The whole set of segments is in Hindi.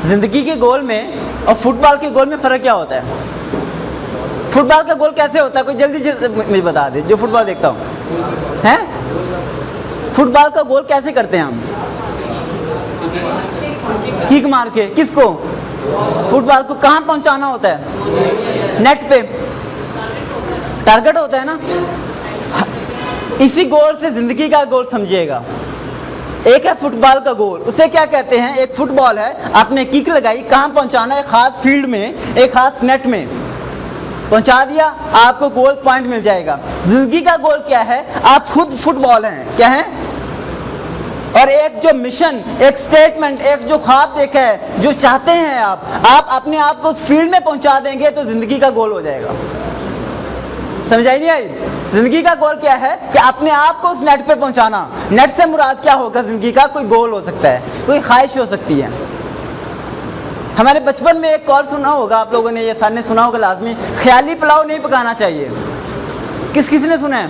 ज़िंदगी के गोल में और फुटबॉल के गोल में फ़र्क क्या होता है? फुटबॉल का गोल कैसे होता है? कोई जल्दी मुझे बता दे, जो फुटबॉल देखता हूँ। हैं? फुटबॉल का गोल कैसे करते हैं हम? किक मार के। किसको? फुटबॉल को कहाँ पहुँचाना होता है? नेट पे। टारगेट होता है ना। इसी गोल से ज़िंदगी का गोल समझिएगा। एक है फुटबॉल का गोल, उसे क्या कहते हैं? एक फुटबॉल है, आपने किक लगाई, कहाँ पहुंचाना है? एक खास फील्ड में, एक खास नेट में पहुंचा दिया, आपको गोल पॉइंट मिल जाएगा। जिंदगी का गोल क्या है? आप खुद फुटबॉल हैं। क्या है? और एक जो मिशन, एक स्टेटमेंट, एक जो ख्वाब देखा है, जो चाहते हैं आप अपने आप को उस फील्ड में पहुंचा देंगे तो जिंदगी का गोल हो जाएगा। समझ आई नहीं आई? जिंदगी का गोल क्या है? कि अपने आप को उस नेट पे पहुंचाना। नेट से मुराद क्या होगा? जिंदगी का कोई गोल हो सकता है, कोई ख्वाहिश हो सकती है। हमारे बचपन में एक कॉल सुना होगा आप लोगों ने, ये सर ने सुना होगा लाजमी, ख्याली पुलाव नहीं पकाना चाहिए। किस ने सुना है?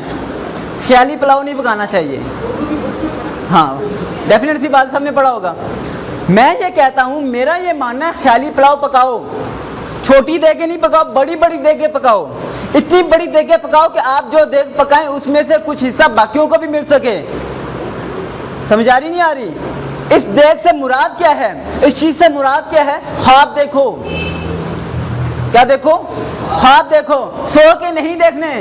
ख्याली पुलाव नहीं पकाना चाहिए। हाँ, डेफिनेट सी बात सबने पढ़ा होगा। मैं ये कहता हूँ, मेरा ये मानना है, ख्याली पुलाव पकाओ, छोटी देगे नहीं पकाओ, बड़ी बड़ी देगे पकाओ। इतनी बड़ी देगे पकाओ कि आप जो देग पकाएं उसमें से कुछ हिस्सा बाकियों को भी मिल सके। समझ आ रही नहीं आ रही? इस देग से मुराद क्या है? इस चीज से मुराद क्या है? ख्वाब देखो। क्या देखो? ख्वाब देखो। सो के नहीं देखने।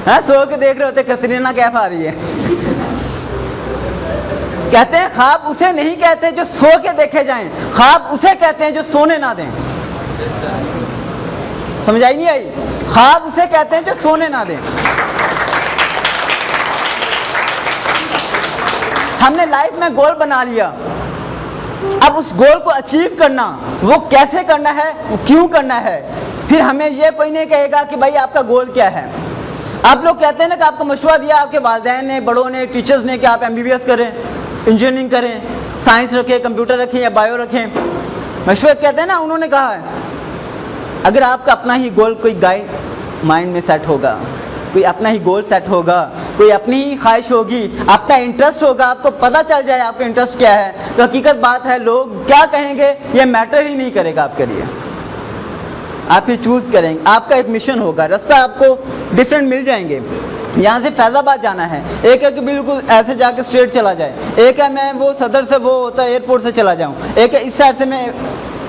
हाँ, सो के देख रहे होते कतरीना कैफ आ रही है। कहते हैं ख्वाब उसे नहीं कहते जो सो के देखे जाएं, ख्वाब उसे कहते हैं जो सोने ना दें। समझ आई नहीं आई? ख्वाब उसे कहते हैं जो सोने ना दें। हमने लाइफ में गोल बना लिया, अब उस गोल को अचीव करना, वो कैसे करना है, वो क्यों करना है, फिर हमें ये कोई नहीं कहेगा कि भाई आपका गोल क्या है। आप लोग कहते हैं ना कि आपको मशवरा दिया आपके वालिदैन ने, बड़ों ने, टीचर्स ने कि आप MBBS करें, इंजीनियरिंग करें, साइंस रखें, कंप्यूटर रखें या बायो रखें। मशवरा कहते हैं ना, उन्होंने कहा है अगर आपका अपना ही गोल कोई गाइड माइंड में सेट होगा, कोई अपना ही गोल सेट होगा, कोई अपनी ही ख्वाहिश होगी, अपना इंटरेस्ट होगा, आपको पता चल जाए आपका इंटरेस्ट क्या है, तो हकीकत बात है लोग क्या कहेंगे ये मैटर ही नहीं करेगा आपके लिए। आप फिर चूज़ करेंगे, आपका एक मिशन होगा, रास्ता आपको डिफरेंट मिल जाएंगे। यहाँ से फैज़ाबाद जाना है, एक है कि बिल्कुल ऐसे जाके स्ट्रेट चला जाए, एक है मैं वो सदर से वो होता है एयरपोर्ट से चला जाऊँ, एक है इस साइड से मैं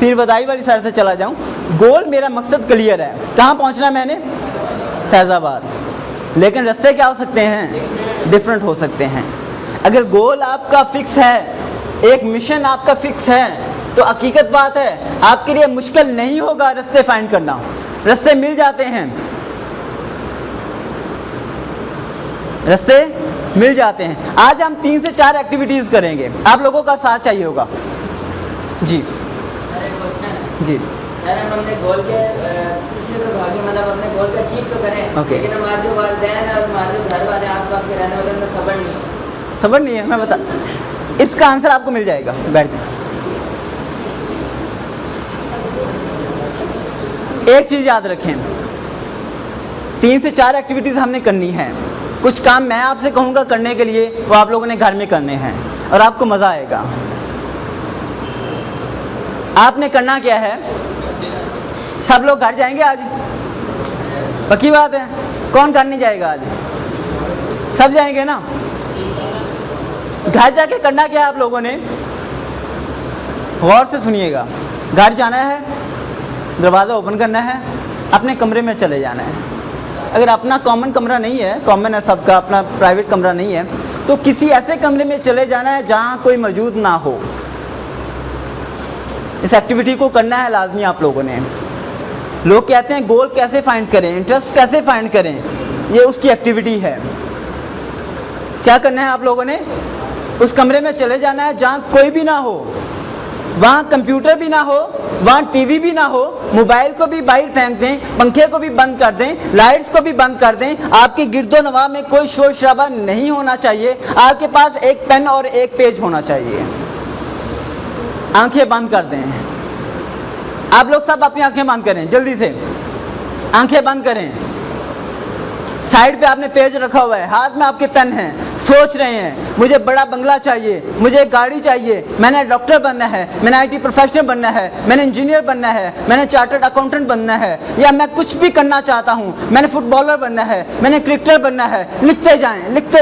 पीर बदाई वाली साइड से चला जाऊँ। गोल मेरा मकसद क्लियर है, कहाँ पहुँचना है मैंने? फैज़ाबाद। लेकिन रास्ते क्या हो सकते हैं? डिफरेंट हो सकते हैं। अगर गोल आपका फिक्स है, एक मिशन आपका फिक्स है, तो हकीकत बात है आपके लिए मुश्किल नहीं होगा रास्ते फाइंड करना, रास्ते मिल जाते हैं, रास्ते मिल जाते हैं। आज हम 3 से 4 एक्टिविटीज़ करेंगे, आप लोगों का साथ चाहिए होगा। जी जी सर, हम अपने गोल के पीछे तो भागे, मतलब अपने गोल का अचीव तो करें, लेकिन हमारे जो वालिदैन और हमारे जो घर वाले आसपास के रहने वाले, उनमें सब्र नहीं है। सब्र नहीं है? मैं बता, इसका आंसर आपको मिल जाएगा, बैठ जाए। एक चीज़ याद रखें, 3 से 4 एक्टिविटीज़ हमने करनी है। कुछ काम मैं आपसे कहूँगा करने के लिए, वो आप लोगों ने घर में करने हैं और आपको मज़ा आएगा। आपने करना क्या है? सब लोग घर जाएंगे आज? पक्की बात है? कौन घर नहीं जाएगा आज? सब जाएंगे ना? घर जाके करना क्या है आप लोगों ने? गौर से सुनिएगा। घर जाना है, दरवाज़ा ओपन करना है, अपने कमरे में चले जाना है। अगर अपना कॉमन कमरा नहीं है, कॉमन है सबका, अपना प्राइवेट कमरा नहीं है, तो किसी ऐसे कमरे में चले जाना है जहाँ कोई मौजूद ना हो। इस एक्टिविटी को करना है लाजमी आप लोगों ने। लोग कहते हैं गोल कैसे फाइंड करें, इंटरेस्ट कैसे फाइंड करें, ये उसकी एक्टिविटी है। क्या करना है आप लोगों ने? उस कमरे में चले जाना है जहाँ कोई भी ना हो, वहाँ कंप्यूटर भी ना हो, वहाँ टीवी भी ना हो, मोबाइल को भी बाहर फेंक दें, पंखे को भी बंद कर दें, लाइट्स को भी बंद कर दें, आपकी गिरदो नवा में कोई शोर शराबा नहीं होना चाहिए, आपके पास एक पेन और एक पेज होना चाहिए। आंखें बंद कर दें। आप लोग सब अपनी आंखें बंद करें, जल्दी से आंखें बंद करें। साइड पे आपने पेज रखा हुआ है, हाथ में आपके पेन हैं, सोच रहे हैं मुझे बड़ा बंगला चाहिए, मुझे एक गाड़ी चाहिए, मैंने डॉक्टर बनना है, मैंने आईटी प्रोफेशनल बनना है, मैंने इंजीनियर बनना है, मैंने चार्टर्ड अकाउंटेंट बनना है, या मैं कुछ भी करना चाहता हूँ, मैंने फुटबॉलर बनना है, मैंने क्रिकेटर बनना है। लिखते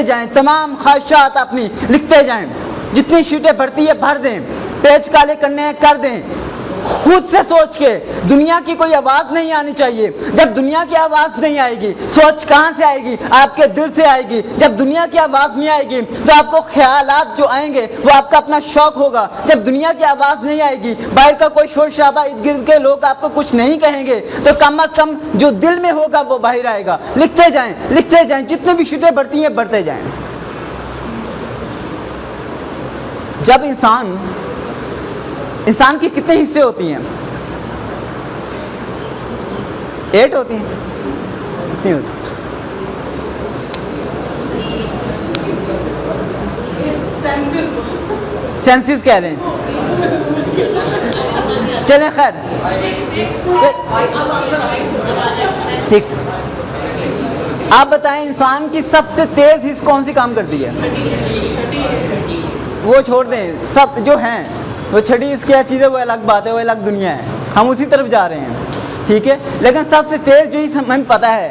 जाएं, तमाम ख्वाहिशात अपनी लिखते जाएं। जितनी शीटें भरती है भर दें, पेज काले करने हैं कर दें। खुद से सोच के, दुनिया की कोई आवाज़ नहीं आनी चाहिए। जब दुनिया की आवाज़ नहीं आएगी, सोच कहाँ से आएगी? आपके दिल से आएगी। जब दुनिया की आवाज़ नहीं आएगी तो आपको ख्यालात जो आएंगे वो आपका अपना शौक होगा। जब दुनिया की आवाज़ नहीं आएगी, बाहर का कोई शोर शराबा, इर्द गिर्द के लोग आपको कुछ नहीं कहेंगे, तो कम अज कम जो दिल में होगा वो बाहर आएगा। लिखते जाएं, जितने भी शीटें बढ़ती हैं बढ़ते जाएं। जब इंसान की कितने हिस्से होती हैं? 8 होती हैं, कितनी होती? सेंसिस कह रहे हैं, चलें खैर 6। आप बताएं इंसान की सबसे तेज हिस्स कौन सी काम करती है? वो छोड़ दें, सब जो हैं वो छठी हिस्स क्या चीज़ है वो अलग बात है, वो अलग दुनिया है, हम उसी तरफ जा रहे हैं, ठीक है। लेकिन सबसे तेज जो हिस्स हमें पता है,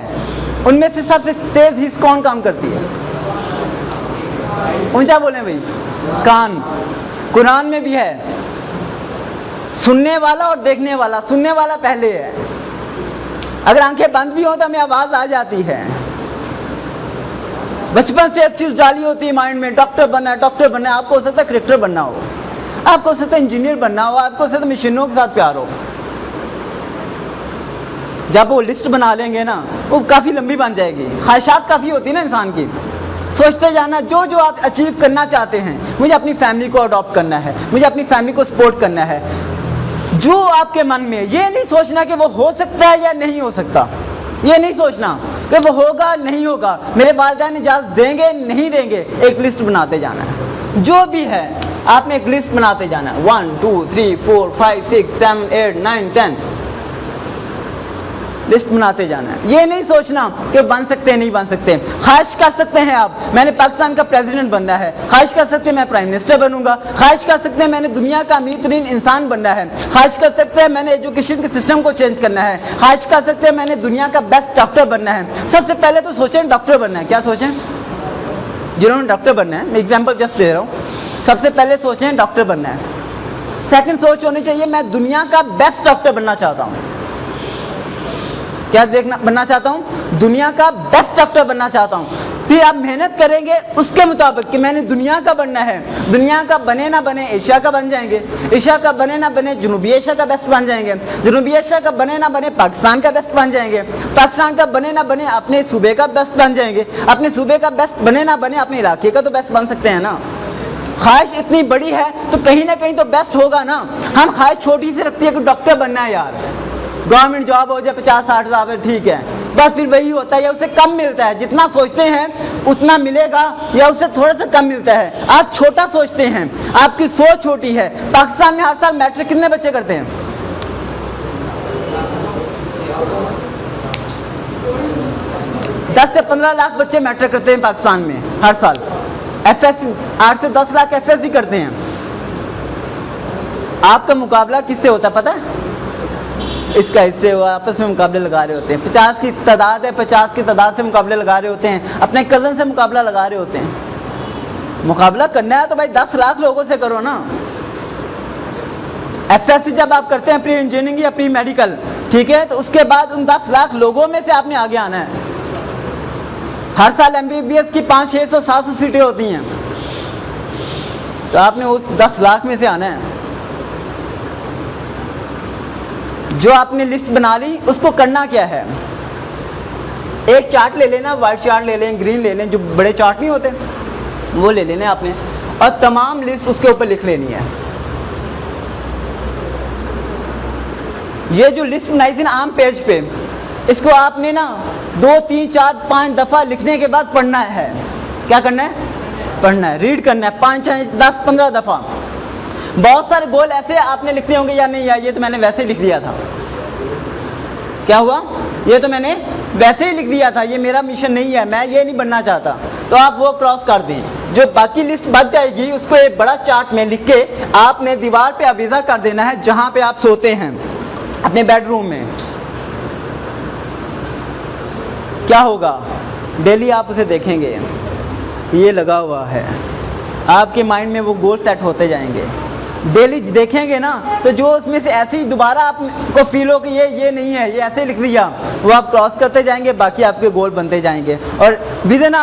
उनमें से सबसे तेज हिस्स कौन काम करती है? ऊंचा बोलें भाई। कान। कुरान में भी है, सुनने वाला और देखने वाला। सुनने वाला पहले है, अगर आंखें बंद भी हो तो हमें आवाज़ आ जाती है। बचपन से एक चीज़ डाली होती है माइंड में, डॉक्टर बनना है, डॉक्टर बनना है। आपको हो सकता है क्रिकेटर बनना हो, आपको हो सकता है इंजीनियर बनना हो, आपको हो सकता है मशीनों के साथ प्यार हो। जब वो लिस्ट बना लेंगे ना, वो काफ़ी लंबी बन जाएगी। ख्वाहिशात काफ़ी होती है ना इंसान की। सोचते जाना जो जो आप अचीव करना चाहते हैं। मुझे अपनी फैमिली को अडॉप्ट करना है, मुझे अपनी फैमिली को सपोर्ट करना है। जो आपके मन में, ये नहीं सोचना कि वो हो सकता है या नहीं हो सकता, ये नहीं सोचना कि वो होगा नहीं होगा, मेरे वालिदैन इजाज़त देंगे नहीं देंगे। एक लिस्ट बनाते जाना है, जो भी है आपने एक लिस्ट बनाते जाना है। 1 2 3 4 5 6 7 8 9 10 लिस्ट बनाते जाना है। ये नहीं सोचना कि बन सकते नहीं बन सकते। ख्वाहिश कर सकते हैं आप, मैंने पाकिस्तान का प्रेसिडेंट बनना है। ख्वाहिश कर सकते हैं मैं प्राइम मिनिस्टर बनूंगा। ख्वाहिश कर सकते हैं मैंने दुनिया का अमीर तरीन इंसान बनना है। ख्वाहिश कर सकते हैं मैंने एजुकेशन के सिस्टम को चेंज करना है। ख्वाहिश कर सकते हैं मैंने दुनिया का बेस्ट डॉक्टर बनना है। सबसे पहले तो सोचें डॉक्टर बनना है। क्या सोचें? जिन्होंने डॉक्टर बनना है, मैं एग्जाम्पल जस्ट दे रहा हूँ, सबसे पहले सोचें डॉक्टर बनना है। सेकंड सोच होनी चाहिए मैं दुनिया का बेस्ट डॉक्टर बनना चाहता हूँ। क्या बनना चाहता हूँ? दुनिया का बेस्ट डॉक्टर बनना चाहता हूँ। फिर आप मेहनत करेंगे उसके मुताबिक कि मैंने दुनिया का बनना है। दुनिया का बने ना बने एशिया का बन जाएंगे, एशिया का बने ना बने जनूबी एशिया का बेस्ट बन जाएंगे, जनूबी एशिया का बने ना बने पाकिस्तान का बेस्ट बन जाएंगे, पाकिस्तान का बने ना बने अपने सूबे का बेस्ट बन जाएंगे, अपने सूबे का बेस्ट बने ना बने अपने इलाके का तो बेस्ट बन सकते हैं ना। ख्वाहिश इतनी बड़ी है तो कहीं ना कहीं तो बेस्ट होगा ना। हम ख्वाहिश छोटी सी रखती है कि डॉक्टर बनना है यार, गवर्नमेंट जॉब हो जाए 50-60 हज़ार, ठीक है, बस फिर वही होता है या उससे कम मिलता है। जितना सोचते हैं उतना मिलेगा या उससे थोड़ा सा कम मिलता है। आप छोटा सोचते हैं, आपकी सोच छोटी है। पाकिस्तान में हर साल मैट्रिक कितने बच्चे करते हैं? 10 से 15 लाख बच्चे मैट्रिक करते हैं पाकिस्तान में हर साल। एफएससी 8 से 10 लाख एफएससी करते हैं। आपका मुकाबला किससे होता है पता है? इसका इससे वो आपस में मुकाबले लगा रहे होते हैं। 50 की तादाद है, 50 की तादाद से मुकाबले लगा रहे होते हैं, अपने कज़न से मुकाबला लगा रहे होते हैं। मुकाबला करना है तो भाई 10 लाख लोगों से करो ना। एफएससी जब आप करते हैं, प्री इंजीनियरिंग या प्री मेडिकल, ठीक है, तो उसके बाद उन 10 लाख लोगों में से आपने आगे आना है। हर साल एमबीबीएस की 500-600-700 सीटें होती हैं, तो आपने उस 10 लाख में से आना है। जो आपने लिस्ट बना ली उसको करना क्या है? एक चार्ट ले लेना, वाइट चार्ट ले लें, ग्रीन ले लें, जो बड़े चार्ट नहीं होते वो ले लेने आपने, और तमाम लिस्ट उसके ऊपर लिख लेनी है। ये जो लिस्ट बनाई थी ना आम पेज पे, इसको आपने ना 2, 3, 4, 5 दफ़ा लिखने के बाद पढ़ना है। क्या करना है? पढ़ना है, रीड करना है 5, 10, 15 दफ़ा। बहुत सारे गोल ऐसे आपने लिखने होंगे या नहीं यार ये तो मैंने वैसे ही लिख दिया था। क्या हुआ? ये तो मैंने वैसे ही लिख दिया था, ये मेरा मिशन नहीं है, मैं ये नहीं बनना चाहता। तो आप वो क्रॉस कर दें। जो बाकी लिस्ट बच जाएगी उसको एक बड़ा चार्ट में लिख के आपने दीवार पे आविज़ा कर देना है जहाँ पे आप सोते हैं अपने बेडरूम में। क्या होगा, डेली आप उसे देखेंगे, ये लगा हुआ है, आपके माइंड में वो गोल सेट होते जाएंगे। डेली देखेंगे ना तो जो उसमें से ऐसे ही दोबारा आपको फील हो कि ये नहीं है, ये ऐसे लिख दिया, वो आप क्रॉस करते जाएंगे, बाकी आपके गोल बनते जाएंगे। और with in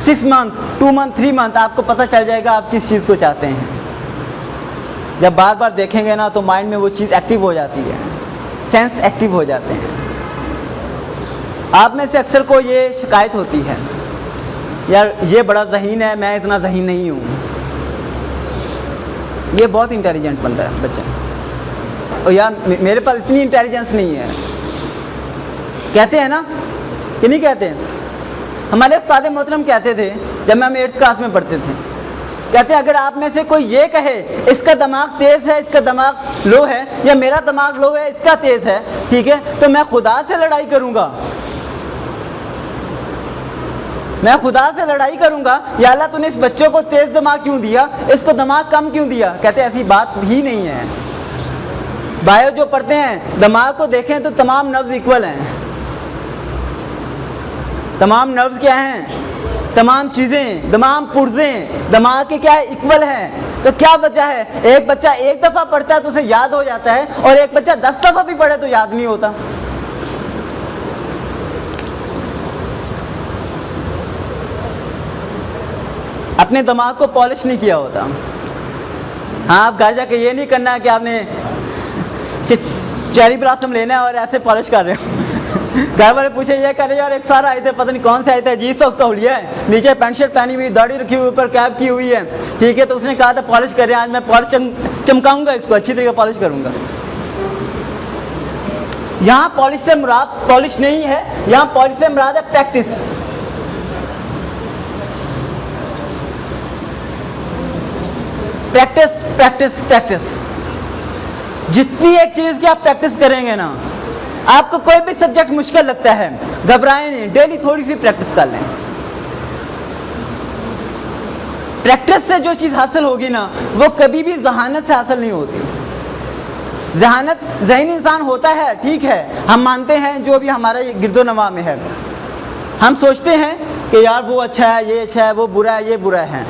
6 month, 2 month, 3 month आपको पता चल जाएगा आप किस चीज़ को चाहते हैं। जब बार बार देखेंगे ना तो माइंड में वो चीज़ एक्टिव हो जाती है, सेंस एक्टिव हो जाते हैं। आप में से अक्सर को ये शिकायत होती है, यार ये बड़ा ज़हीन है, मैं इतना ज़हीन नहीं हूँ। ये बहुत इंटेलिजेंट बंदा है बच्चा, और यार मेरे पास इतनी इंटेलिजेंस नहीं है। कहते हैं ना कि नहीं कहते? हमारे उस्ताद मोहतरम कहते थे जब हम 8th क्लास में पढ़ते थे, कहते हैं अगर आप में से कोई ये कहे इसका दिमाग तेज़ है, इसका दिमाग लो है, या मेरा दिमाग लो है, इसका तेज़ है, ठीक है, तो मैं खुदा से लड़ाई करूँगा, मैं खुदा से लड़ाई करूंगा, या अल्लाह तूने इस बच्चों को तेज दिमाग क्यों दिया, इसको दिमाग कम क्यों दिया। कहते ऐसी बात ही नहीं है। बायो जो पढ़ते हैं, दिमाग को देखें तो तमाम नर्व्स इक्वल हैं। तमाम नर्व्स क्या हैं, तमाम चीज़ें, तमाम पुर्जें दिमाग के क्या है, इक्वल हैं। तो क्या वजह है, एक बच्चा एक दफ़ा पढ़ता है तो उसे याद हो जाता है, और एक बच्चा 10 दफ़ा भी पढ़े तो याद नहीं होता। अपने दिमाग को पॉलिश नहीं किया होता। हाँ, आप घर जाके ये नहीं करना है कि आपने चेरी ब्लॉसम लेना है और ऐसे पॉलिश कर रहे हो। घर वाले पूछे ये कर रहे यार, एक सारा आए थे, पता नहीं कौन से आए थे, अजीब सा उसका हुलिया है, नीचे पैंट शर्ट पहनी हुई, दाढ़ी रखी हुई, ऊपर कैप की हुई है, ठीक है, तो उसने कहा था पॉलिश कर रहे हैं, आज मैं पॉलिश चमकाऊंगा, इसको अच्छी तरीके पॉलिश करूंगा। यहाँ पॉलिश से मुराद पॉलिश नहीं है, यहाँ पॉलिश से मुराद है प्रैक्टिस। Practice practice practice. जितनी एक चीज़ की आप प्रैक्टिस करेंगे ना, आपको कोई भी सब्जेक्ट मुश्किल लगता है, घबराएं नहीं, डेली थोड़ी सी प्रैक्टिस कर लें। प्रैक्टिस से जो चीज़ हासिल होगी ना, वो कभी भी जहानत से हासिल नहीं होती। जहानत ज़हनी इंसान होता है, ठीक है, हम मानते हैं जो भी हमारा गिरदो नवा में है, हम सोचते हैं कि यार वो अच्छा है, ये अच्छा है, वो बुरा है, ये बुरा है।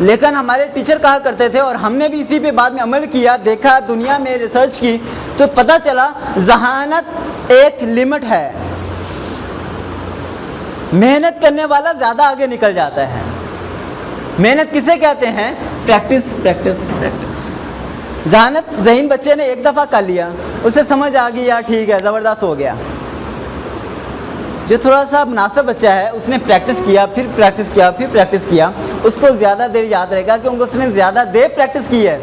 लेकिन हमारे टीचर कहा करते थे, और हमने भी इसी पे बाद में अमल किया, देखा, दुनिया में रिसर्च की, तो पता चला जहानत एक लिमिट है। मेहनत करने वाला ज़्यादा आगे निकल जाता है। मेहनत किसे कहते हैं? Practice practice practice. जहानत ज़हीन बच्चे ने एक दफ़ा कर लिया, उसे समझ आ गई, यार ठीक है, ज़बरदस्त हो गया। जो थोड़ा सा मुनासिब बच्चा है, उसने प्रैक्टिस किया, फिर प्रैक्टिस किया, फिर प्रैक्टिस किया, उसको ज़्यादा देर याद रहेगा क्योंकि उसने ज़्यादा देर प्रैक्टिस की है।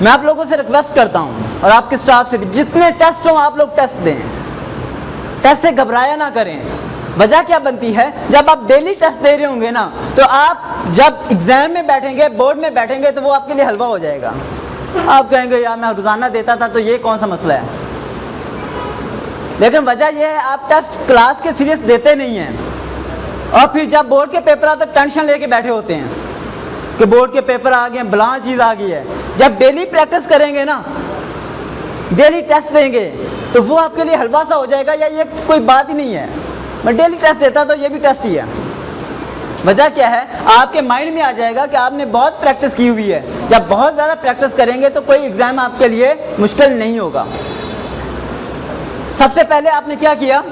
मैं आप लोगों से रिक्वेस्ट करता हूँ, और आपके स्टाफ से भी, जितने टेस्ट हों आप लोग टेस्ट दें, टेस्ट से घबराया ना करें। वजह क्या बनती है, जब आप डेली टेस्ट दे रहे होंगे ना, तो आप जब एग्ज़ाम में बैठेंगे, बोर्ड में बैठेंगे, तो वो आपके लिए हलवा हो जाएगा। आप कहेंगे यार मैं रोज़ाना देता था, तो ये कौन सा मसला है। लेकिन वजह यह है आप टेस्ट क्लास के सीरियस देते नहीं हैं, और फिर जब बोर्ड के पेपर आते टेंशन लेके बैठे होते हैं कि बोर्ड के पेपर आ गए, बला चीज़ आ गई है। जब डेली प्रैक्टिस करेंगे ना, डेली टेस्ट देंगे, तो वो आपके लिए हलवा सा हो जाएगा, या ये कोई बात ही नहीं है, मैं डेली टेस्ट देता तो ये भी टेस्ट ही है। वजह क्या है, आपके माइंड में आ जाएगा कि आपने बहुत प्रैक्टिस की हुई है। जब बहुत ज़्यादा प्रैक्टिस करेंगे तो कोई एग्ज़ाम आपके लिए मुश्किल नहीं होगा। सबसे पहले आपने क्या किया,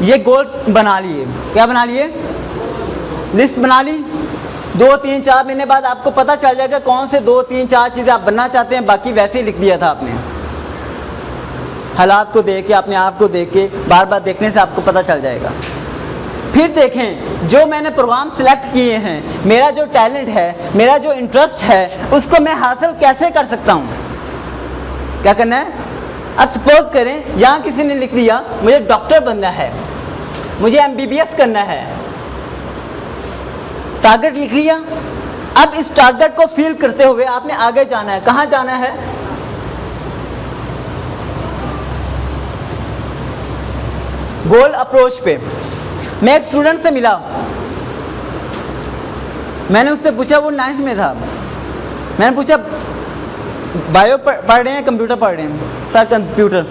ये गोल बना लिए। क्या बना लिए? लिस्ट बना ली। 2, 3, 4 महीने बाद आपको पता चल जाएगा कौन से 2, 3, 4 चीज़ें आप बनना चाहते हैं। बाकी वैसे ही लिख दिया था आपने, हालात को देख के, अपने आप को देख के, बार बार देखने से आपको पता चल जाएगा। फिर देखें, जो मैंने प्रोग्राम सिलेक्ट किए हैं, मेरा जो टैलेंट है, मेरा जो इंटरेस्ट है, उसको मैं हासिल कैसे कर सकता हूँ। क्या करना है? अब सपोज करें यहाँ किसी ने लिख दिया मुझे डॉक्टर बनना है, मुझे MBBS करना है, टारगेट लिख लिया। अब इस टारगेट को फील करते हुए आपने आगे जाना है। कहाँ जाना है? गोल अप्रोच पे। मैं एक स्टूडेंट से मिला, मैंने उससे पूछा, वो 9th में था, मैंने पूछा बायो पढ़ रहे हैं कंप्यूटर पढ़ रहे हैं? Sir computer.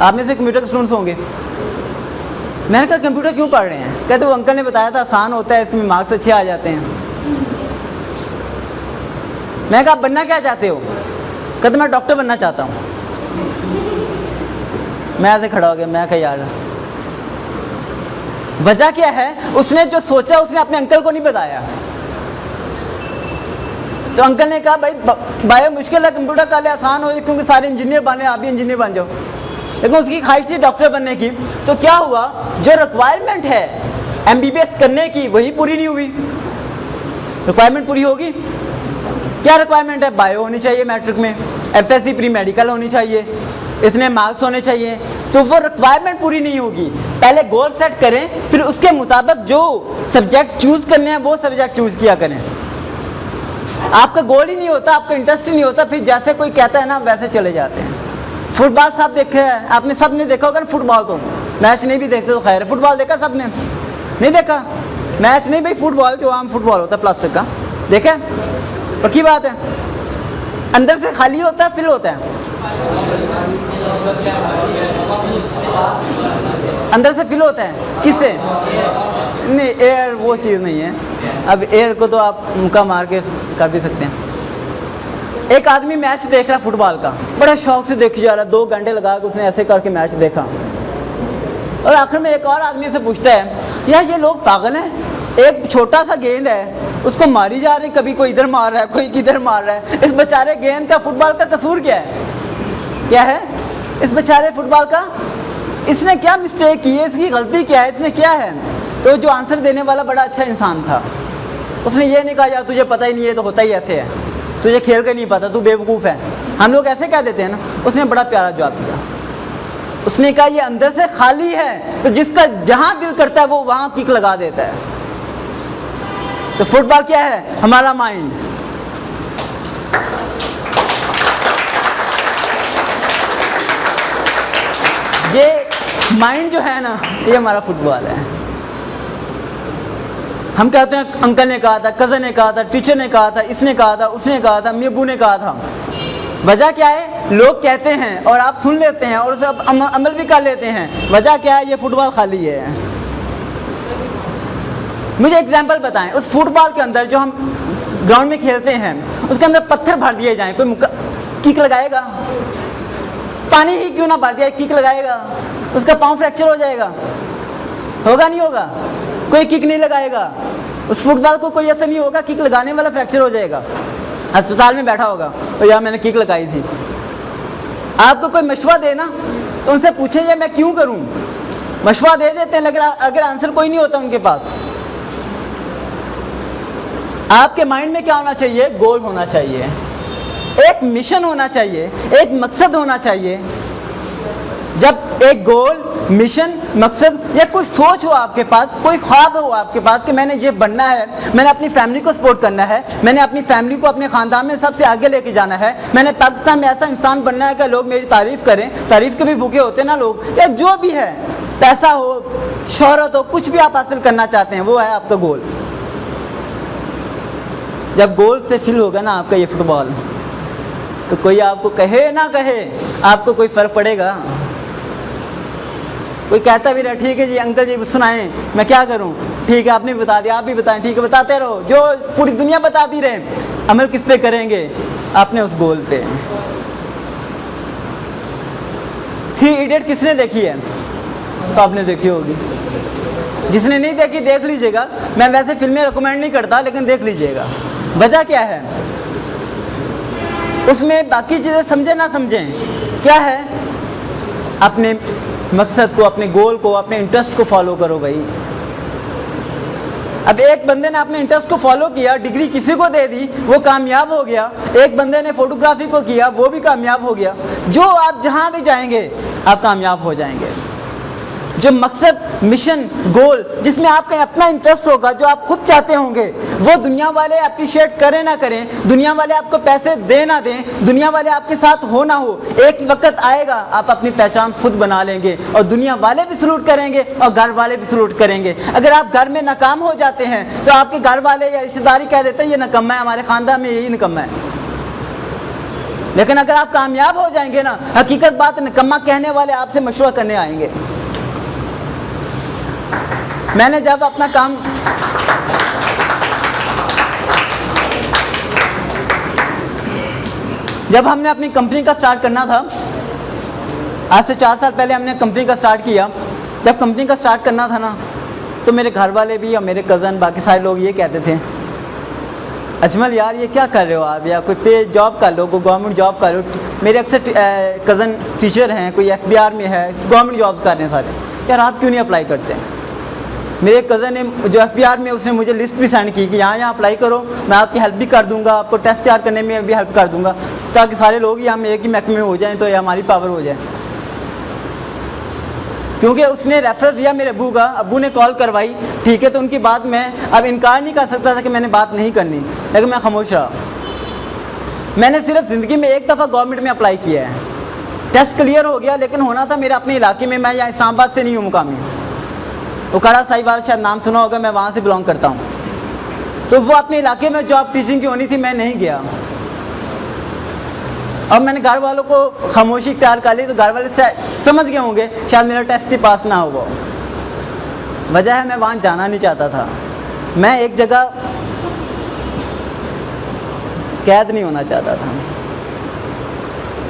आप में से कंप्यूटर के स्टूडेंट्स होंगे। मैंने कहा कंप्यूटर क्यों पढ़ रहे हैं? कहते वो अंकल ने बताया था आसान होता है, इसमें मार्क्स अच्छे आ जाते हैं। मैंने कहा आप बनना क्या चाहते हो? कहते मैं डॉक्टर बनना चाहता हूँ। मैं ऐसे खड़ा हो गया, मैं कहा यार वजह क्या है? उसने जो सोचा उसने अपने अंकल को नहीं बताया। तो अंकल ने कहा भाई बायो मुश्किल है, कंप्यूटर का लिए आसान हो, क्योंकि सारे इंजीनियर बने, आप भी इंजीनियर बन जाओ। लेकिन उसकी ख्वाहिश थी डॉक्टर बनने की। तो क्या हुआ, जो रिक्वायरमेंट है MBBS करने की वही पूरी नहीं हुई। रिक्वायरमेंट पूरी होगी, क्या रिक्वायरमेंट है? बायो होनी चाहिए मैट्रिक में, FSC प्री मेडिकल होनी चाहिए, इतने मार्क्स होने चाहिए। तो वो रिक्वायरमेंट पूरी नहीं होगी। पहले गोल सेट करें, फिर उसके मुताबिक जो सब्जेक्ट चूज करने हैं वो सब्जेक्ट चूज किया करें। आपका गोल ही नहीं होता, आपका इंटरेस्ट ही नहीं होता, फिर जैसे कोई कहता है ना वैसे चले जाते हैं। फुटबॉल सब देखे हैं आपने, सब ने देखा होगा ना फुटबॉल। तो मैच नहीं भी देखते तो खैर है, फुटबॉल देखा सबने? नहीं देखा? मैच नहीं भाई, फुटबॉल जो आम फुटबॉल होता है प्लास्टिक का, देखा? पक्की बात है। अंदर से खाली होता है, फिल होता है। अंदर से फिल होता है किससे? नहीं, एयर वो चीज़ नहीं है। अब एयर को तो आप मुक्का मार के कर भी सकते हैं। एक आदमी मैच देख रहा फुटबॉल का, बड़ा शौक से देखी जा रहा, 2 घंटे लगा के उसने ऐसे करके मैच देखा। और आखिर में एक और आदमी से पूछता है, यार ये लोग पागल हैं, एक छोटा सा गेंद है उसको मारी जा रही, कभी कोई इधर मार रहा है, कोई किधर मार रहा है। इस बेचारे गेंद का, फुटबॉल का कसूर क्या है? क्या है इस बेचारे फुटबॉल का? इसने क्या मिस्टेक की है? इसकी गलती क्या है? इसने क्या है? तो जो आंसर देने वाला बड़ा अच्छा इंसान था, उसने ये नहीं कहा यार तुझे पता ही नहीं है, तो होता ही ऐसे है, तुझे खेल कर नहीं पता, तू बेवकूफ़ है। हम लोग ऐसे कह देते हैं ना। उसने बड़ा प्यारा जवाब दिया। उसने कहा ये अंदर से खाली है, तो जिसका जहां दिल करता है वो वहां किक लगा देता है। तो फुटबॉल क्या है? हमारा माइंड। ये माइंड जो है ना, ये हमारा फुटबॉल है। हम कहते हैं अंकल ने कहा था, कज़न ने कहा था, टीचर ने कहा था, इसने कहा था, उसने कहा था, अम्मी अब्बू ने कहा था। वजह क्या है? लोग कहते हैं और आप सुन लेते हैं और उसे अमल भी कर लेते हैं। वजह क्या है? ये फुटबॉल खाली है। मुझे एग्जाम्पल बताएं, उस फुटबॉल के अंदर जो हम ग्राउंड में खेलते हैं उसके अंदर पत्थर भर दिए जाएं, कोई किक लगाएगा? पानी ही क्यों ना भर दिया, किक लगाएगा? उसका पाँव फ्रैक्चर हो जाएगा, होगा नहीं होगा? कोई किक नहीं लगाएगा। उस फुटबॉल को कोई ऐसा नहीं होगा, किक लगाने वाला फ्रैक्चर हो जाएगा, अस्पताल में बैठा होगा और यार मैंने किक लगाई थी। आपको कोई मशवरा देना तो उनसे पूछे ये मैं क्यों करूं? मशवरा दे देते हैं, लेकिन अगर आंसर कोई नहीं होता उनके पास। आपके माइंड में क्या होना चाहिए? गोल होना चाहिए, एक मिशन होना चाहिए, एक मकसद होना चाहिए। जब एक गोल, मिशन, मकसद या कोई सोच हो आपके पास, कोई ख्वाब हो आपके पास कि मैंने ये बनना है, मैंने अपनी फैमिली को सपोर्ट करना है, मैंने अपनी फैमिली को अपने ख़ानदान में सबसे आगे लेके जाना है, मैंने पाकिस्तान में ऐसा इंसान बनना है कि लोग मेरी तारीफ़ करें। तारीफ़ के भी भूखे होते हैं ना लोग, या जो भी है, पैसा हो, शोहरत हो, कुछ भी आप हासिल करना चाहते हैं, वो है आपका गोल। जब गोल से फिल होगा ना आपका ये फुटबॉल, तो कोई आपको कहे ना कहे, आपको कोई फ़र्क पड़ेगा? कोई कहता भी रहा ठीक है जी अंकल जी सुनाएं, मैं क्या करूं? ठीक है आपने बता दिया, आप भी बताएं, ठीक है बताते रहो, जो पूरी दुनिया बताती रहे। अमल किस पे करेंगे? आपने उस गोल पे। 3 इडियट किसने देखी है? सबने देखी होगी। जिसने नहीं देखी देख लीजिएगा। मैं वैसे फिल्में रिकमेंड नहीं करता, लेकिन देख लीजिएगा। वजह क्या है? उसमें बाकी चीज़ें समझे ना समझें, क्या है? अपने मकसद को, अपने गोल को, अपने इंटरेस्ट को फॉलो करो भाई। अब एक बंदे ने अपने इंटरेस्ट को फॉलो किया, डिग्री किसी को दे दी, वो कामयाब हो गया। एक बंदे ने फोटोग्राफी को किया, वो भी कामयाब हो गया। जो आप जहां भी जाएंगे आप कामयाब हो जाएंगे। जो मकसद, मिशन, गोल जिसमें आपका अपना इंटरेस्ट होगा, जो आप खुद चाहते होंगे, वो दुनिया वाले अप्रिशिएट करें ना करें, दुनिया वाले आपको पैसे दे ना दें, दुनिया वाले आपके साथ हो ना हो, एक वक्त आएगा आप अपनी पहचान खुद बना लेंगे और दुनिया वाले भी सलूट करेंगे और घर वाले भी सलूट करेंगे। अगर आप घर में नाकाम हो जाते हैं तो आपके घर वाले या रिश्तेदारी कह देते हैं ये निकम्मा है, हमारे खानदान में यही निकम्मा है। लेकिन अगर आप कामयाब हो जाएंगे ना, हकीकत बात निकम्मा कहने वाले आपसे मशवरा करने आएंगे। मैंने जब अपना काम जब हमने अपनी कंपनी का स्टार्ट करना था, आज से 4 साल पहले हमने कंपनी का स्टार्ट किया। जब कंपनी का स्टार्ट करना था ना, तो मेरे घर वाले भी या मेरे कज़न बाकी सारे लोग ये कहते थे, अजमल यार ये क्या कर रहे हो आप, या कोई पे जॉब कर लो, कोई गवर्नमेंट जॉब कर लो। मेरे अक्सर कज़न टीचर हैं, कोई FBR में है, गवर्नमेंट जॉब्स कर रहे हैं सारे, यार आप क्यों नहीं अप्लाई करते हैं। मेरे कज़न ने जो FBR में, उसने मुझे लिस्ट भी सेंड की कि यहाँ अप्लाई करो, मैं आपकी हेल्प भी कर दूंगा, आपको टेस्ट तैयार करने में भी हेल्प कर दूंगा, ताकि सारे लोग यहाँ एक ही महकमे में हो जाएं तो ये हमारी पावर हो जाए। क्योंकि उसने रेफरेंस दिया मेरे अब्बू का, अब्बू ने कॉल करवाई, ठीक है, तो उनकी बात मैं अब इनकार नहीं कर सकता था कि मैंने बात नहीं करनी, लेकिन मैं खामोश रहा। मैंने सिर्फ ज़िंदगी में एक दफ़ा गवर्नमेंट में अप्लाई किया है, टेस्ट क्लियर हो गया, लेकिन होना था मेरे अपने इलाके में। मैं यहाँ इस्लामाबाद से नहीं हूँ, मुकामी उकाड़ा साहिवाल, शायद नाम सुना होगा, मैं वहाँ से बिलोंग करता हूँ। तो वो अपने इलाके में जॉब टीचिंग की होनी थी, मैं नहीं गया। अब मैंने घर वालों को खामोशी इख्तियार कर ली, तो घर वाले समझ गए होंगे शायद मेरा टेस्ट ही पास ना हुआ। वजह है मैं वहाँ जाना नहीं चाहता था, मैं एक जगह कैद नहीं होना चाहता था।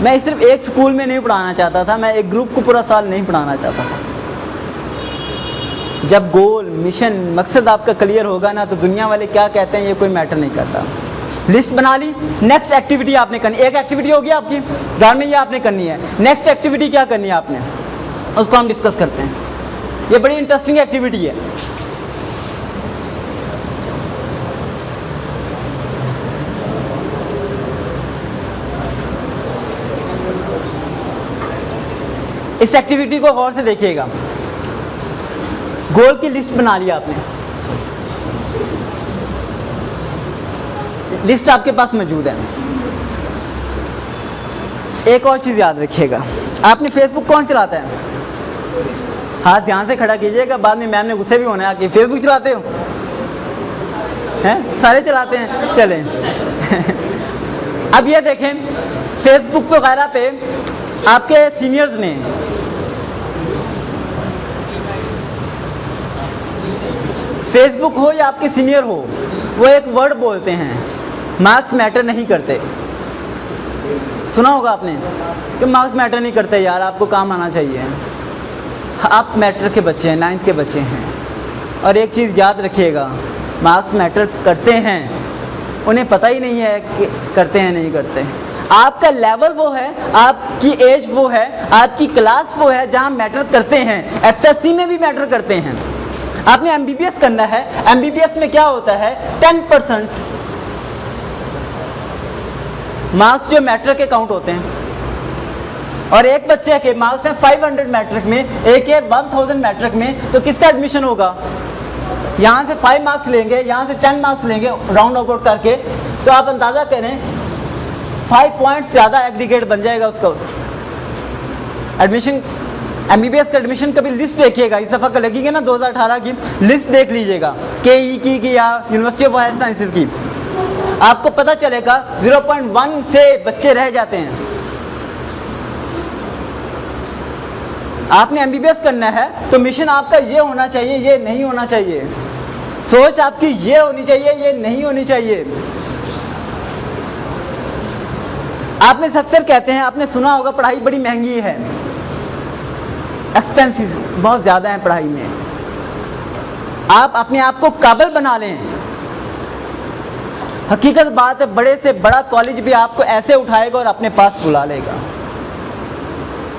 मैं सिर्फ एक स्कूल में नहीं पढ़ाना चाहता था, मैं एक ग्रुप को पूरा साल नहीं पढ़ाना चाहता था। जब गोल, मिशन, मकसद आपका क्लियर होगा ना, तो दुनिया वाले क्या कहते हैं ये कोई मैटर नहीं करता। लिस्ट बना ली, नेक्स्ट एक्टिविटी आपने करनी, एक एक्टिविटी होगी आपकी घर में, ये आपने करनी है। नेक्स्ट एक्टिविटी क्या करनी है आपने, उसको हम डिस्कस करते हैं। ये बड़ी इंटरेस्टिंग एक्टिविटी है। इस एक्टिविटी को गौर से देखिएगा। गोल की लिस्ट बना लिया आपने, लिस्ट आपके पास मौजूद है। एक और चीज़ याद रखिएगा, आपने फेसबुक कौन चलाता है? हाथ ध्यान से खड़ा कीजिएगा, बाद में मैम ने गुस्से भी होना है कि फेसबुक चलाते हो, हैं? सारे चलाते हैं, चलें। अब ये देखें, फेसबुक वगैरह पे आपके सीनियर्स ने फेसबुक हो या आपके सीनियर हो, वो एक वर्ड बोलते हैं, मार्क्स मैटर नहीं करते। सुना होगा आपने कि मार्क्स मैटर नहीं करते यार, आपको काम आना चाहिए। आप मैटर के बच्चे हैं, 9th के बच्चे हैं। और एक चीज़ याद रखिएगा, मार्क्स मैटर करते हैं, उन्हें पता ही नहीं है कि करते हैं नहीं करते। आपका लेवल वो है, आपकी एज वो है, आपकी क्लास वो है जहाँ मैटर करते हैं। FSC में भी मैटर करते हैं। आपने MBBS करना है, MBBS में क्या होता है, 10% मार्क्स जो मैट्रिक के काउंट होते हैं। और एक बच्चे के मार्क्स हैं 500 मैट्रिक में, एक है 1000 मैट्रिक में, तो किसका एडमिशन होगा? यहाँ से 5 मार्क्स लेंगे, यहाँ से 10 मार्क्स लेंगे राउंड आउट करके, तो आप अंदाज़ा करें 5 पॉइंट्स ज़्यादा एग्रीगेट बन जाएगा उसका एडमिशन। MBBS का एडमिशन कभी लिस्ट देखिएगा, इस दफ़ा का लगेगी ना 2018 की लिस्ट देख लीजिएगा, KE की या यूनिवर्सिटी ऑफ हेल्थ साइंसेज की, आपको पता चलेगा 0.1 से बच्चे रह जाते हैं। आपने MBBS करना है तो मिशन आपका ये होना चाहिए, ये नहीं होना चाहिए। सोच आपकी ये होनी चाहिए, ये नहीं होनी चाहिए। आपने अक्सर कहते हैं, आपने सुना होगा पढ़ाई बड़ी महंगी है, एक्सपेंसेस बहुत ज़्यादा हैं पढ़ाई में। आप अपने आप को काबिल बना लें। हकीकत बात है, बड़े से बड़ा कॉलेज भी आपको ऐसे उठाएगा और अपने पास बुला लेगा,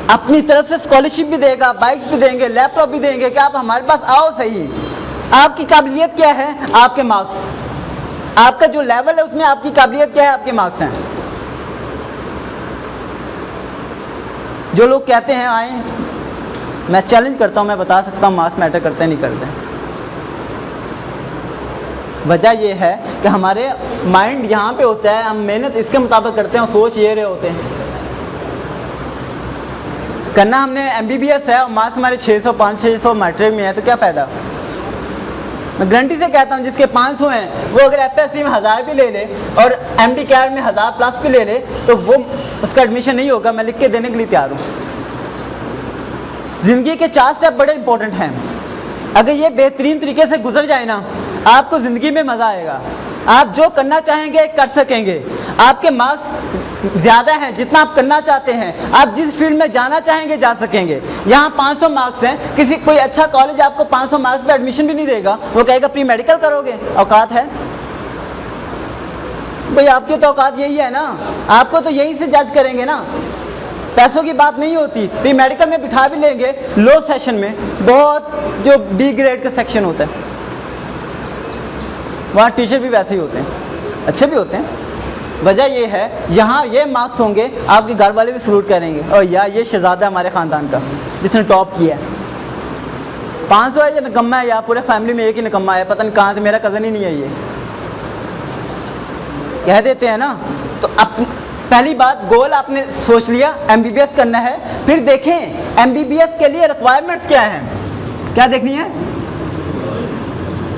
अपनी तरफ से स्कॉलरशिप भी देगा, बाइक्स भी देंगे, लैपटॉप भी देंगे कि आप हमारे पास आओ सही। आपकी काबिलियत क्या है? आपके मार्क्स। आपका जो लेवल है उसमें आपकी काबिलियत क्या है? आपके मार्क्स हैं। जो लोग कहते हैं आए मैं चैलेंज करता हूँ, मैं बता सकता हूँ मार्क्स मैटर करते नहीं करते। वजह ये है कि हमारे माइंड यहाँ पे होता है, हम मेहनत इसके मुताबिक करते हैं और सोच ये रहे होते हैं। करना हमने MBBS है और मार्क्स हमारे 600 500 मैट्रिक में है तो क्या फ़ायदा। मैं गारंटी से कहता हूँ जिसके 500 हैं वो अगर FSC में 1000 भी ले ले और MD कैड में 1000 प्लस भी ले ले तो वो उसका एडमिशन नहीं होगा। मैं लिख के देने के लिए तैयार हूँ। ज़िंदगी के 4 स्टेप बड़े इंपॉर्टेंट हैं। अगर ये बेहतरीन तरीके से गुजर जाए ना, आपको ज़िंदगी में मज़ा आएगा। आप जो करना चाहेंगे कर सकेंगे। आपके मार्क्स ज़्यादा हैं, जितना आप करना चाहते हैं, आप जिस फील्ड में जाना चाहेंगे जा सकेंगे। यहाँ 500 मार्क्स हैं, किसी कोई अच्छा कॉलेज आपको 500 मार्क्स पे एडमिशन भी नहीं देगा, वो कहेगा प्री मेडिकल करोगे, औकात है भाई आपकी तो औकात यही है ना, आपको तो यही से जज करेंगे ना। पैसों की बात नहीं होती। प्री मेडिकल में बिठा भी लेंगे लो सेशन में, बहुत जो D ग्रेड का सेक्शन होता है वहाँ टीचर भी वैसे ही होते हैं, अच्छे भी होते हैं। वजह ये है यहाँ ये मार्क्स होंगे, आपके घर वाले भी सलूट करेंगे और यार ये शहजादा हमारे ख़ानदान का जिसने टॉप किया है। 500 है, ये निकम्मा है, या पूरे फैमिली में एक ही निकम्मा है, पता नहीं कहाँ से, मेरा कज़न ही नहीं है, ये कह देते हैं ना। तो अब पहली बात, गोल आपने सोच लिया MBBS करना है, फिर देखें MBBS के लिए रिक्वायरमेंट्स क्या हैं, क्या देखनी है,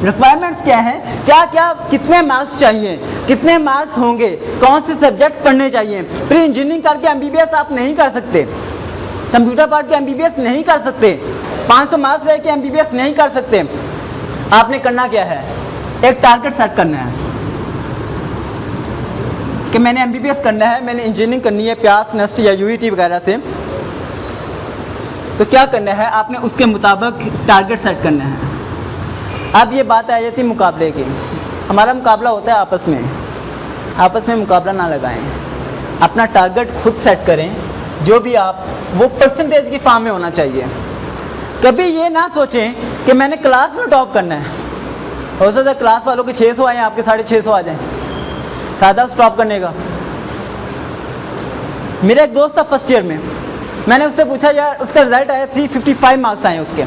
रिक्वायरमेंट्स क्या है, क्या क्या कितने मार्क्स चाहिए, कितने मार्क्स होंगे, कौन से सब्जेक्ट पढ़ने चाहिए। प्री इंजीनियरिंग करके MBBS आप नहीं कर सकते, कंप्यूटर पार्ट के MBBS नहीं कर सकते, 500 मार्क्स रह के MBBS नहीं कर सकते। आपने करना क्या है, एक टारगेट सेट करना है कि मैंने MBBS करना है, मैंने इंजीनियरिंग करनी है प्यास नेस्ट या UET वगैरह से। तो क्या करना है, आपने उसके मुताबिक टारगेट सेट करना है। अब ये बात आ जाती मुकाबले की। हमारा मुकाबला होता है आपस में मुकाबला ना लगाएं, अपना टारगेट खुद सेट करें। जो भी आप, वो परसेंटेज की फॉर्म में होना चाहिए। कभी ये ना सोचें कि मैंने क्लास में टॉप करना है। हो सकता है क्लास वालों के 600 आए, आपके 650 आ जाएं, फ़ायदा उस टॉप करने का। मेरा एक दोस्त था फर्स्ट ईयर में, मैंने उससे पूछा यार उसका रिजल्ट आया 355 मार्क्स आए उसके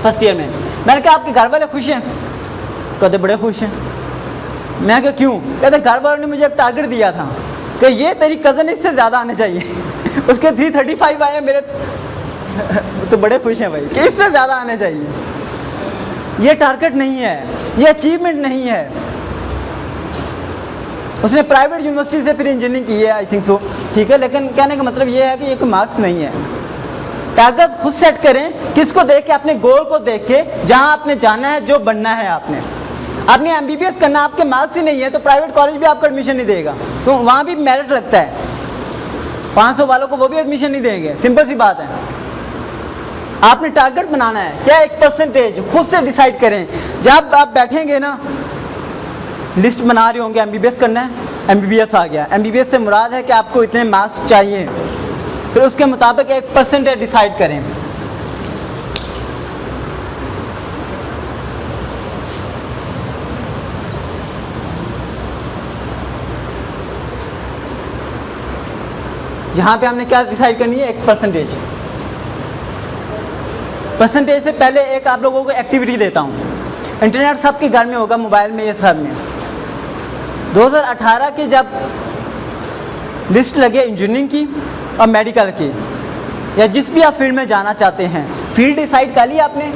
फर्स्ट ईयर में। मैंने कहा आपके घर वाले खुश हैं? कहते बड़े खुश हैं। मैं कहा क्यों? कहते घर वालों ने मुझे एक टारगेट दिया था कि ये तेरी कज़न इससे ज़्यादा आने चाहिए उसके 335 आए, मेरे तो बड़े खुश हैं भाई कि इससे ज़्यादा आने चाहिए। ये टारगेट नहीं है, ये अचीवमेंट नहीं है। उसने प्राइवेट यूनिवर्सिटी से फिर इंजीनियरिंग की है, आई थिंक सो, ठीक है, लेकिन कहने का मतलब ये है कि ये कोई मार्क्स नहीं है। टारगेट खुद सेट करें, किसको देख के, अपने गोल को देख के, जहां आपने जाना है, जो बनना है आपने MBBS करना, आपके मार्क्स ही नहीं है तो प्राइवेट कॉलेज भी आपको एडमिशन नहीं देगा, तो वहाँ भी मेरिट लगता है। 500 वालों को वो भी एडमिशन नहीं देंगे, सिंपल सी बात है। आपने टारगेट बनाना है, क्या एक परसेंटेज खुद से डिसाइड करें। जब आप बैठेंगे ना, लिस्ट बना रहे होंगे MBBS करना है, MBBS आ गया, MBBS से मुराद है कि आपको इतने मार्क्स चाहिए, फिर उसके मुताबिक एक परसेंटेज डिसाइड करें। यहाँ पे हमने क्या डिसाइड करनी है, एक परसेंटेज। परसेंटेज से पहले एक आप लोगों को एक्टिविटी देता हूँ। इंटरनेट सबके घर में होगा, मोबाइल में, ये सब में। 2018 की जब लिस्ट लगे इंजीनियरिंग की और मेडिकल की, या जिस भी आप फील्ड में जाना चाहते हैं, फील्ड डिसाइड कर ली आपने।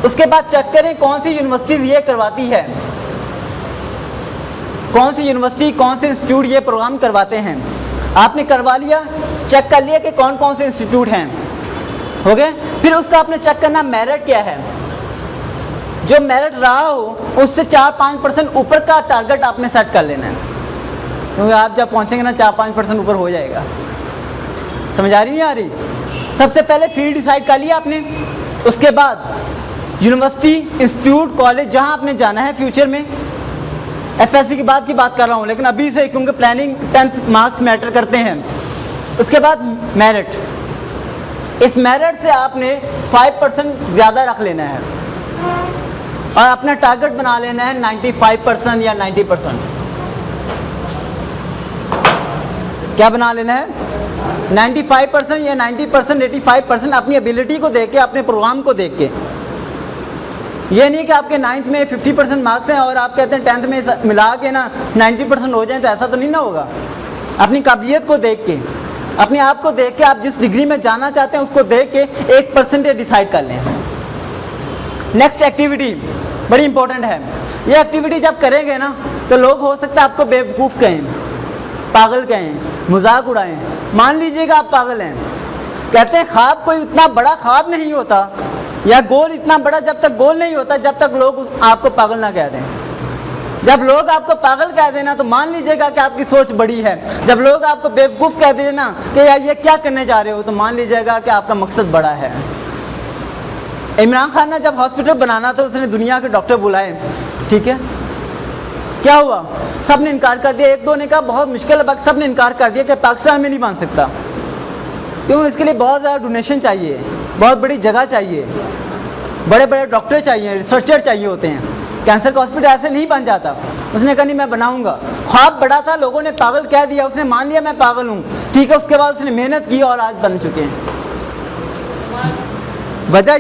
उसके बाद चेक करें कौन सी यूनिवर्सिटीज़ ये करवाती है, कौन सी यूनिवर्सिटी, कौन से इंस्टीट्यूट ये प्रोग्राम करवाते हैं। आपने करवा लिया, चेक कर लिया कि कौन कौन से इंस्टीट्यूट हैं, हो गए। फिर उसका आपने चेक करना मेरिट क्या है। जो मेरिट रहा हो उससे 4-5% ऊपर का टारगेट आपने सेट कर लेना है, क्योंकि आप जब पहुंचेंगे ना 4-5% ऊपर हो जाएगा। समझ आ रही नहीं आ रही? सबसे पहले फील्ड डिसाइड कर लिया आपने, उसके बाद यूनिवर्सिटी, इंस्टीट्यूट, कॉलेज जहां आपने जाना है फ्यूचर में। FSC के बाद की बात कर रहा हूं, लेकिन अभी से, क्योंकि प्लानिंग 10th मार्क्स मैटर करते हैं। उसके बाद मेरिट, इस मेरिट से आपने 5% ज़्यादा रख लेना है और अपना टारगेट बना लेना है 95% या 90%। क्या बना लेना है? 95% या 90%, 85% अपनी एबिलिटी को देख के, अपने प्रोग्राम को देख के। ये नहीं कि आपके 9th में 50% मार्क्स हैं और आप कहते हैं 10th में मिला के ना 90% हो जाए, तो ऐसा तो नहीं ना होगा। अपनी काबिलियत को देख के, अपने आप को देख के, आप जिस डिग्री में जाना चाहते हैं उसको देख के एक परसेंटेज डिसाइड कर लें। नेक्स्ट एक्टिविटी बड़ी इंपॉर्टेंट है। ये एक्टिविटी जब करेंगे ना तो लोग हो सकता है आपको बेवकूफ़ कहें, पागल कहें, मजाक उड़ाएं। मान लीजिएगा आप पागल हैं, कहते हैं ख्वाब कोई इतना बड़ा ख्वाब नहीं होता, या गोल इतना बड़ा जब तक गोल नहीं होता जब तक लोग आपको पागल ना कह दें। जब लोग आपको पागल कह देना तो मान लीजिएगा कि आपकी सोच बड़ी है। जब लोग आपको बेवकूफ़ कह देना कि यार ये क्या करने जा रहे हो, तो मान लीजिएगा कि आपका मकसद बड़ा है। इमरान खान ने जब हॉस्पिटल बनाना था उसने दुनिया के डॉक्टर बुलाए, ठीक है, क्या हुआ? सब ने इनकार कर दिया। एक दो ने कहा बहुत मुश्किल है, बाकी सब ने इनकार कर दिया कि पाकिस्तान में नहीं बन सकता। क्यों? इसके लिए बहुत ज़्यादा डोनेशन चाहिए, बहुत बड़ी जगह चाहिए, बड़े बड़े डॉक्टर चाहिए, रिसर्चर चाहिए होते हैं। कैंसर का हॉस्पिटल ऐसे नहीं बन जाता। उसने कहा नहीं मैं बनाऊंगा। ख्वाब बड़ा था, लोगों ने पागल कह दिया, उसने मान लिया मैं पागल हूँ, ठीक है। उसके बाद उसने मेहनत की और आज बन चुके हैं। वजह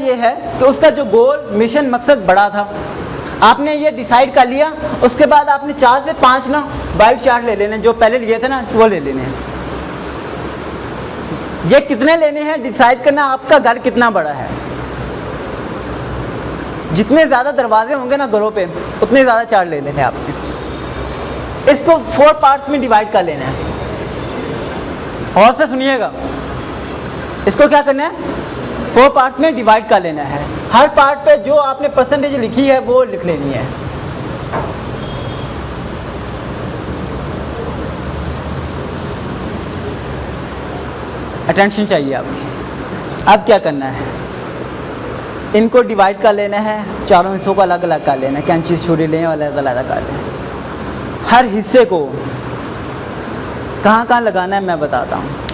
यह है कि उसका जो गोल, मिशन, मकसद बड़ा था। आपने ये डिसाइड कर लिया, उसके बाद आपने 4 से 5 ना वाइट चार्ट ले लेने, जो पहले लिए थे ना वो ले लेने हैं। ये कितने लेने हैं डिसाइड करना, आपका घर कितना बड़ा है। जितने ज़्यादा दरवाजे होंगे ना घरों पे उतने ज़्यादा चार्ट ले लेने आपने। इसको 4 पार्ट्स में डिवाइड कर लेना है। और से सुनिएगा, इसको क्या करना है, 4 पार्ट्स में डिवाइड कर लेना है। हर पार्ट पे जो आपने परसेंटेज लिखी है वो लिख लेनी है। अटेंशन चाहिए आपकी। अब क्या करना है, इनको डिवाइड कर लेना है, चारों हिस्सों को अलग अलग कर लेना है। कैंची छुरी लें और अलग अलग कर लें। हर हिस्से को कहाँ कहाँ लगाना है मैं बताता हूँ।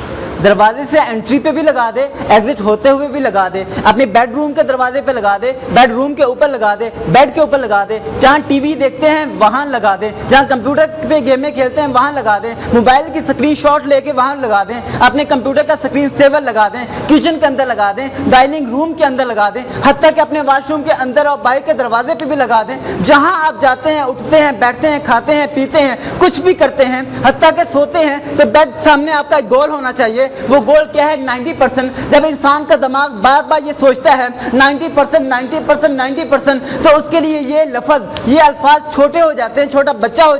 दरवाजे से एंट्री पे भी लगा दे, एग्जिट होते हुए भी लगा दे, अपने बेडरूम के दरवाजे पे लगा दे, बेडरूम के ऊपर लगा दे, बेड के ऊपर लगा दे, जहाँ टीवी देखते हैं वहाँ लगा दे, जहाँ कंप्यूटर पे गेमें खेलते हैं वहाँ लगा दे, मोबाइल की स्क्रीनशॉट लेके वहाँ लगा दें, अपने कंप्यूटर का स्क्रीन सेवर लगा दें, किचन के अंदर लगा दें, डाइनिंग रूम के अंदर लगा दें, हत्ता कि अपने वॉशरूम के अंदर और बाहर के दरवाजे पे भी लगा दें। जहाँ आप जाते हैं, उठते हैं, बैठते हैं, खाते हैं, पीते हैं, कुछ भी करते हैं, हत्ता कि सोते हैं, तो बेड सामने आपका एक गोल होना चाहिए। वो गोल क्या है? 90%। जब इंसान का दिमाग बार बार ये सोचता है 90%, 90%, 90%, तो उसके लिए ये लफ्ज़, ये अल्फाज छोटे हो जाते हैं, छोटा बच्चा हो